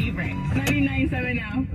favorite. 99.7 now.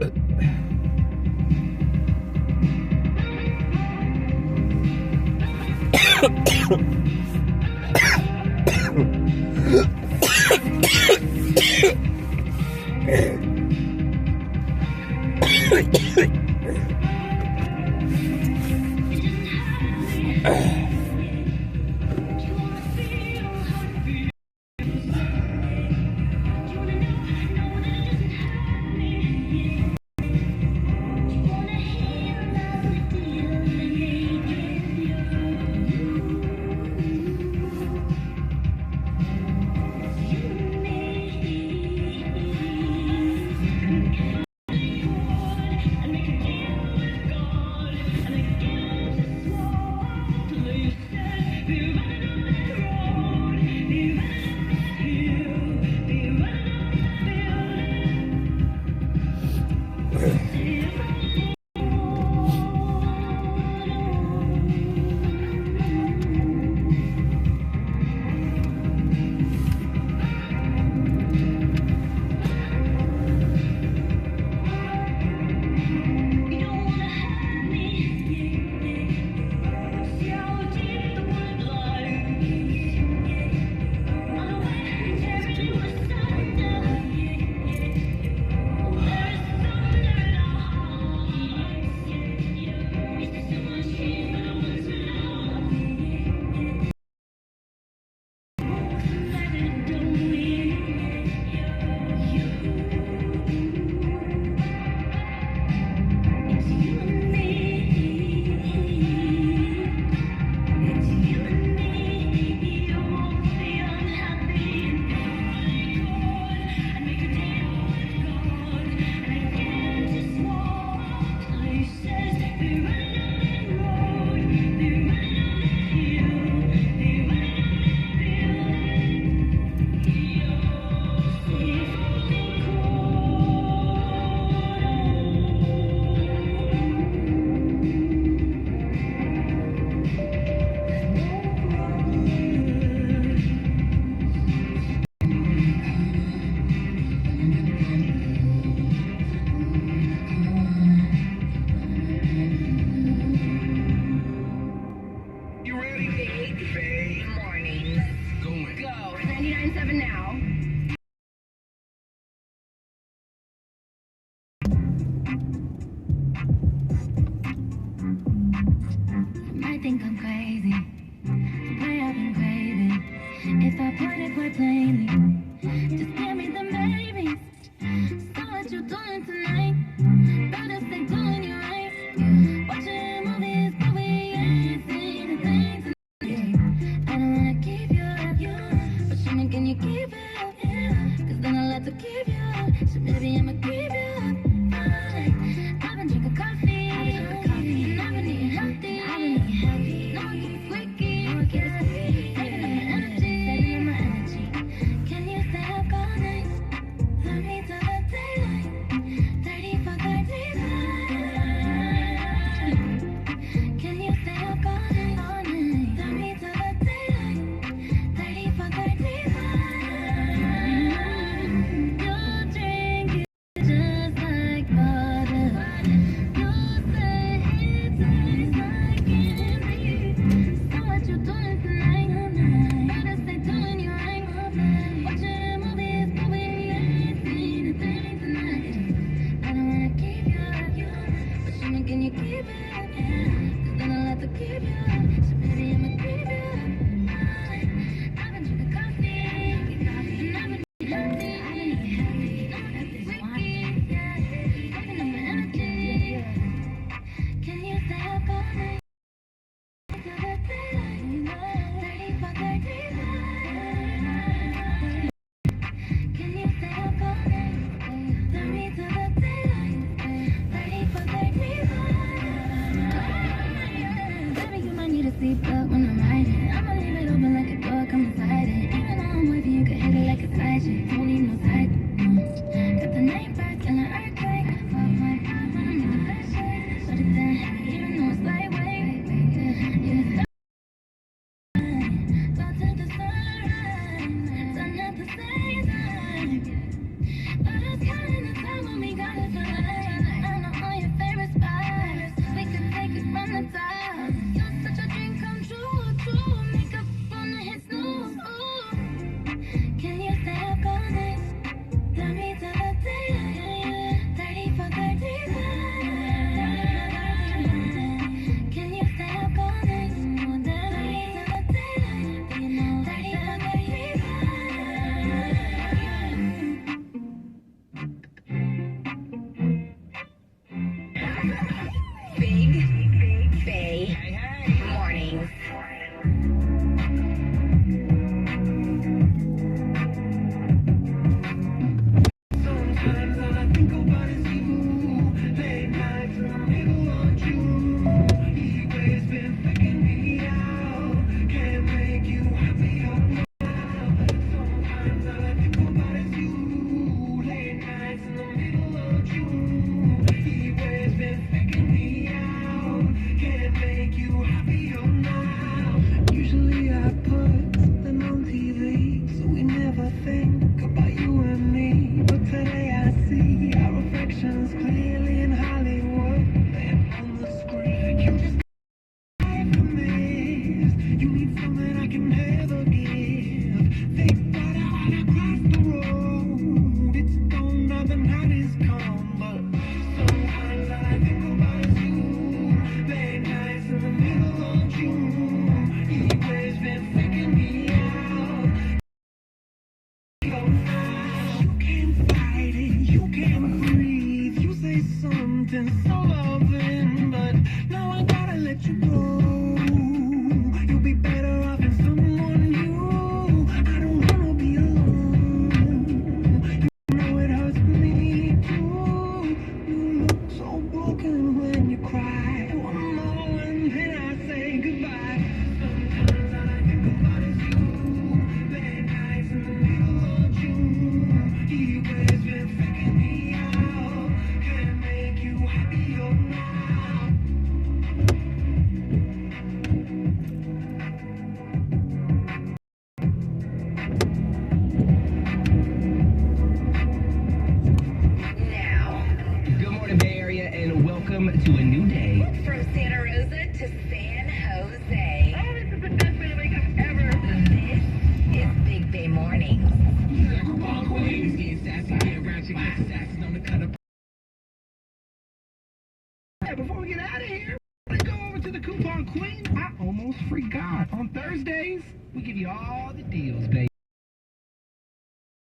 Before we get out of here, let's go over to the Coupon Queen. I almost forgot. On Thursdays, we give you all the deals, baby.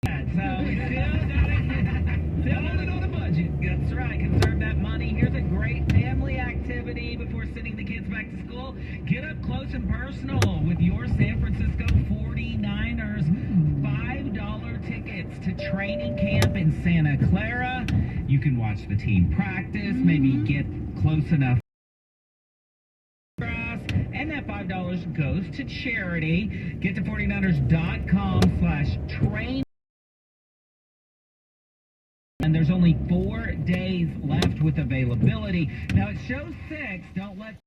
So, still on a budget. That's right. Conserve that money. Here's a great family activity before sending the kids back to school. Get up close and personal with your San Francisco 49ers. $5 tickets to training camp in Santa Clara. You can watch the team practice, maybe get close enough. And that $5 goes to charity. Get to 49ers.com/train. And there's only 4 days left with availability. Now it shows 6. Don't let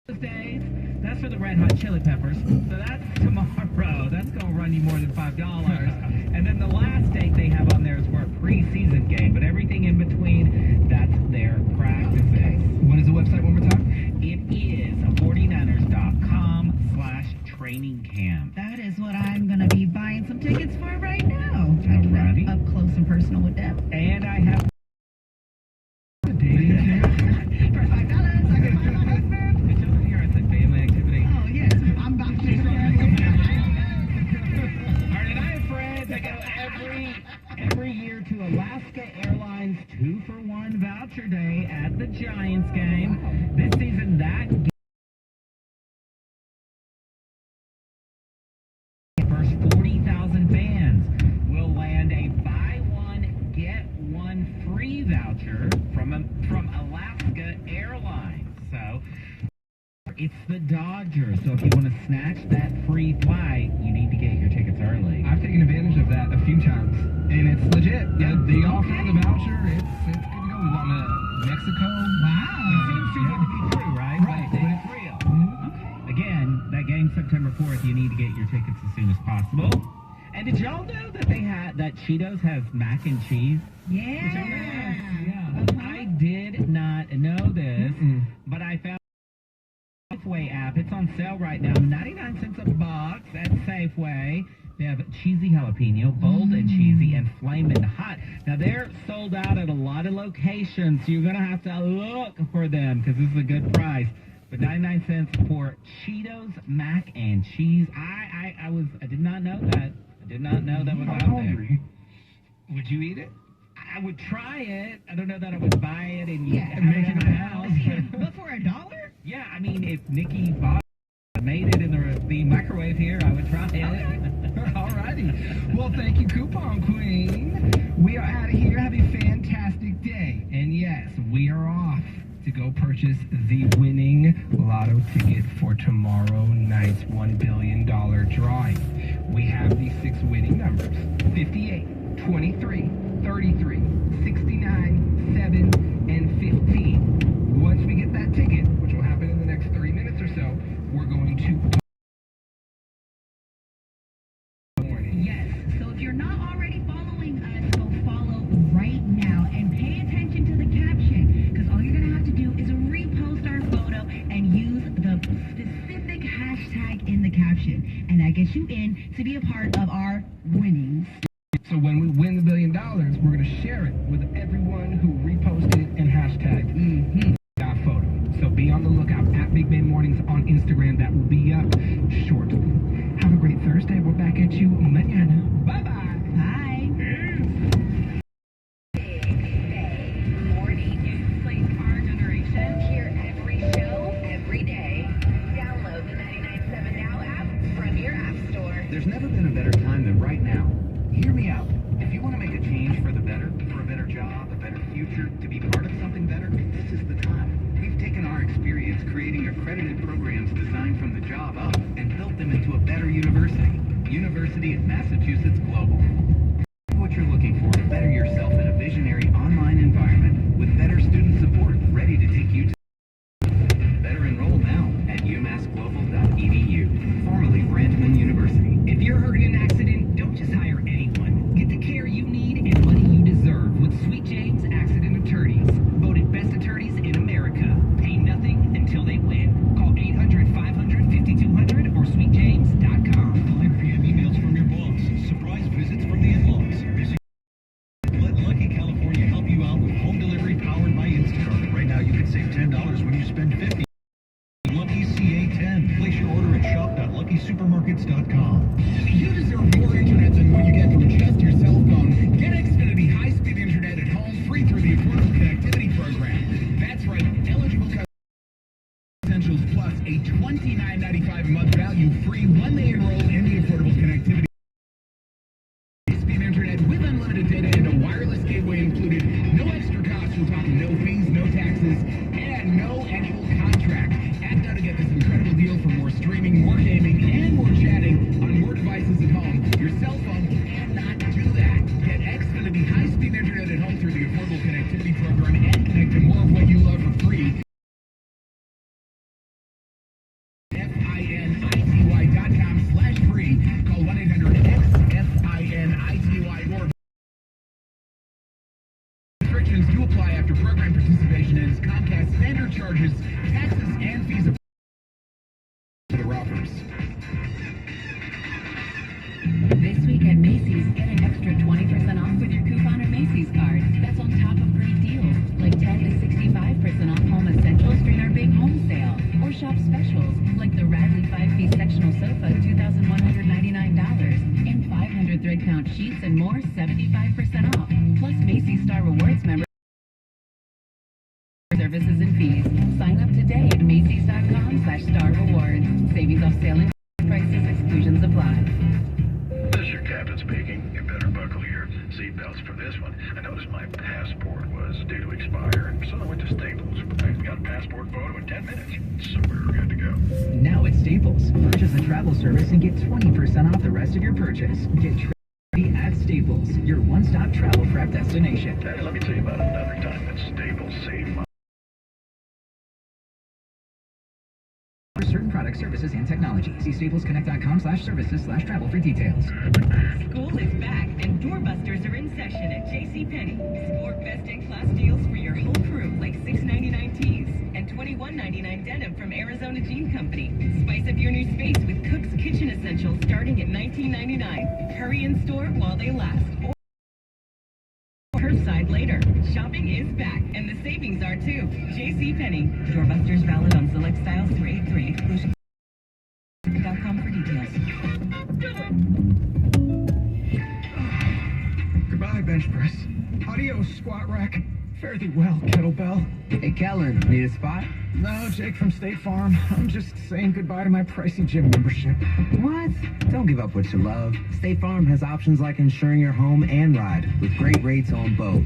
those days. That's for the Red Hot Chili Peppers. So that's tomorrow. That's going to run you more than $5. And then the last date they have on there is for a preseason game. But everything in between, that's their practices. What is the website one more time? It is 49ers.com/training camp. That is what I'm going to be buying some tickets for right now. Alrighty. Up close and personal with them. And I have the dating camp. For $5, I get my husband. I told you here I said family activity. Oh, yes. I'm about to take Alright, and I have friends. I go every year to Alaska Airlines 2-for-1 voucher day at the Giants game. This season, that first 40,000 fans will land a buy one, get one free voucher from Alaska Airlines. So it's the Dodgers. So if you want to snatch that free flight, you need to get your tickets early. I've taken advantage of that a few times, and it's legit. The offer of the voucher, it's good to go. We want to Mexico. Wow. It seems too good to be true, right? Right. But it's real. Okay. Again, that game September 4th, you need to get your tickets as soon as possible. And And did y'all know that that Cheetos has mac and cheese? Yeah. I did not know this, but I found the Safeway app. It's on sale right now, 99 cents a box at Safeway. They have cheesy jalapeno, bold and cheesy, and flaming hot. Now, they're sold out at a lot of locations, so you're going to have to look for them because this is a good price. But 99 cents for Cheetos mac and cheese. I did not know that. I did not know that was out there. Would you eat it? I would try it. I don't know that I would buy it and Yeah, have it in my house. But for $1? Yeah, I mean, if Nikki bought made it in the microwave here, I would try it. Alrighty. Well, thank you, Coupon Queen. We are out of here. Have a fantastic day. And yes, we are off to go purchase the winning lotto ticket for tomorrow night's $1 billion drawing. We have the 6 winning numbers: 58, 23, 33, 69, 7, and 15. Once we get that ticket, which will happen in the next 30 minutes or so, we're going to... Yes. So if you're not already following us, go follow right now and pay attention to the caption, because all you're going to have to do is repost our photo and use the specific hashtag in the caption, and that gets you in to be a part of our winnings. So when we win the $1 billion, we're going to share it with everyone who reposted and hashtagged that photo. So be on the lookout at Big Bang Mornings on Instagram. That will be up shortly. Have a great Thursday. We're back at you mañana. Bye-bye. Bye. Morning news plays our generation. Hear every show, every day. Download the 99.7 Now app from your app store. There's never been a better time than right now. Hear me out. If you want to make a change for the better, for a better job, a better future, to be part of something better, this is the time. We've taken our experience creating accredited programs designed from the job up and built them into a better university. University of Massachusetts Global. What you're looking for to better yourself in a visionary online environment with better student support ready to take you to better enroll now at umassglobal.edu, formerly Brandman University. If you're hurt in an accident, don't just hire anyone. Get the care you need and money you deserve with Sweet James Accident Attorneys. Voted best attorneys in America. Pay nothing until they win. Call 800-500-5200 or sweetjames.com. Calligraphy and emails from your boss. Surprise visits from the in-laws. Let Lucky California help you out with home delivery powered by Instacart. Right now you can save $10 when you spend $50. Lucky CA10. Place your order at shop.luckysupermarkets.com. You deserve more internet than what you get from just your cell phone. Get Xfinity high-speed internet at home free through the Affordable Connectivity Program. That's right, eligible customers Essentials Plus a $29.95 a month value free when they enroll in the Affordable Connectivity. High-speed internet with unlimited data and a wireless gateway included. No extra cost. We're talking no fees, no taxes, and no annual contract. Act now to get this incredible deal for more streaming, more gaming, and more chatting on more devices at home. Your cell phone cannot do that. Get Xfinity high-speed internet at home through the Affordable Connectivity Program and connect to more of what you love for free. FINITY.com/free. Call 1-800-XFINITY. More restrictions do apply after program participation ends. Comcast standard charges, taxes, and fees of their offers. This week at Macy's, get an extra 20% off with your coupon or Macy's card. That's on top of great deals, like 10 to 65% off home essentials during our big home sale. Or shop specials, like the Radley 5-piece sectional sofa, $2,199. And 500 thread count sheets and more, 75% off. Plus Macy's Star Rewards members. Services and fees. Sign up today at Macy's.com/Star Rewards. Savings off sale and prices, exclusions apply. This is your captain speaking. You better buckle your seatbelts for this one. I noticed my passport was due to expire, so I went to Staples. I got a passport photo in 10 minutes, so we're good to go. Now at Staples, purchase a travel service and get 20% off the rest of your purchase. Get ready at Staples, your one-stop travel prep destination. Hey, let me tell you about another time that Staples saved my... For certain products. products, services, and technology. See staplesconnect.com/services/travel for details. School is back and doorbusters are in session at JCPenney. Sport best-in-class deals for your whole crew like $6.99 tees and $21.99 denim from Arizona Jean Company. Spice up your new space with Cook's Kitchen Essentials starting at $19.99. Hurry in store while they last. Or curbside later. Shopping is back and the savings are too. JCPenney. Doorbusters valid on select styles through 8/3. Exclusion.com for details. Goodbye, bench press. Adios, squat rack. Fare thee well, kettlebell. Hey, Kellen, need a spot? No, Jake from State Farm. I'm just saying goodbye to my pricey gym membership. What? Don't give up what you love. State Farm has options like insuring your home and ride, with great rates on both.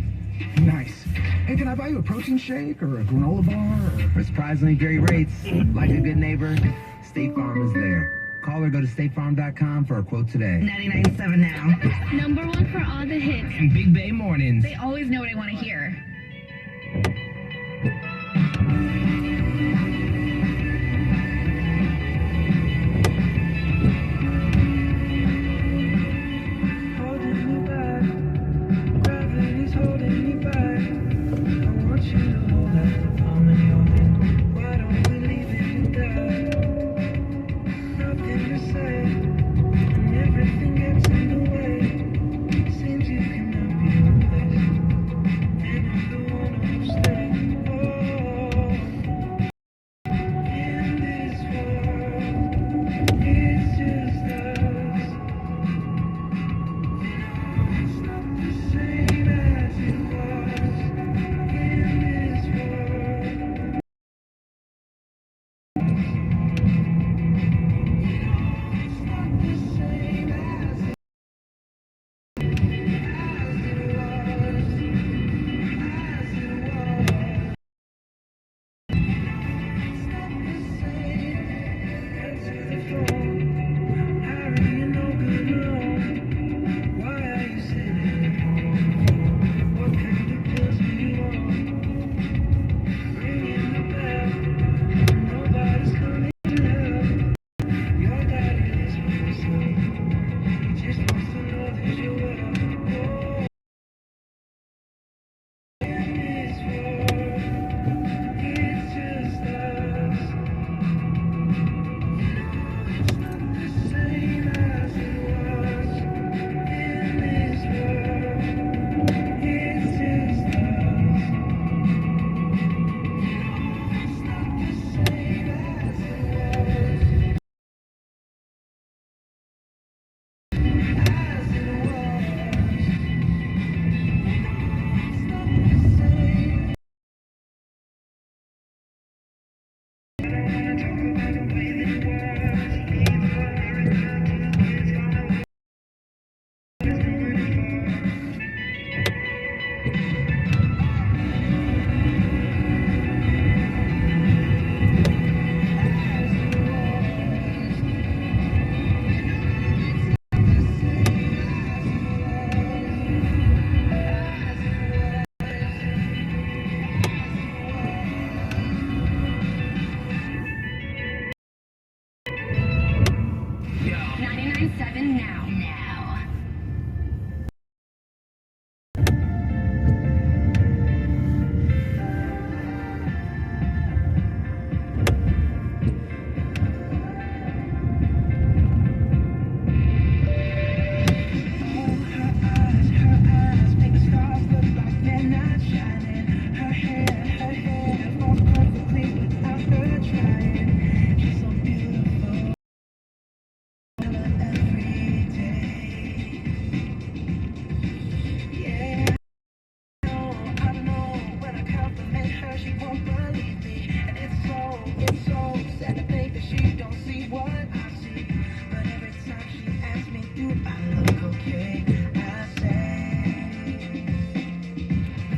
Nice. Hey, can I buy you a protein shake or a granola bar? For surprisingly great rates, like a good neighbor, State Farm is there. Call or go to statefarm.com for a quote today. 99.7 now. Number one for all the hits. And Big Bay mornings. They always know what I want to hear.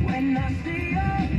When I see you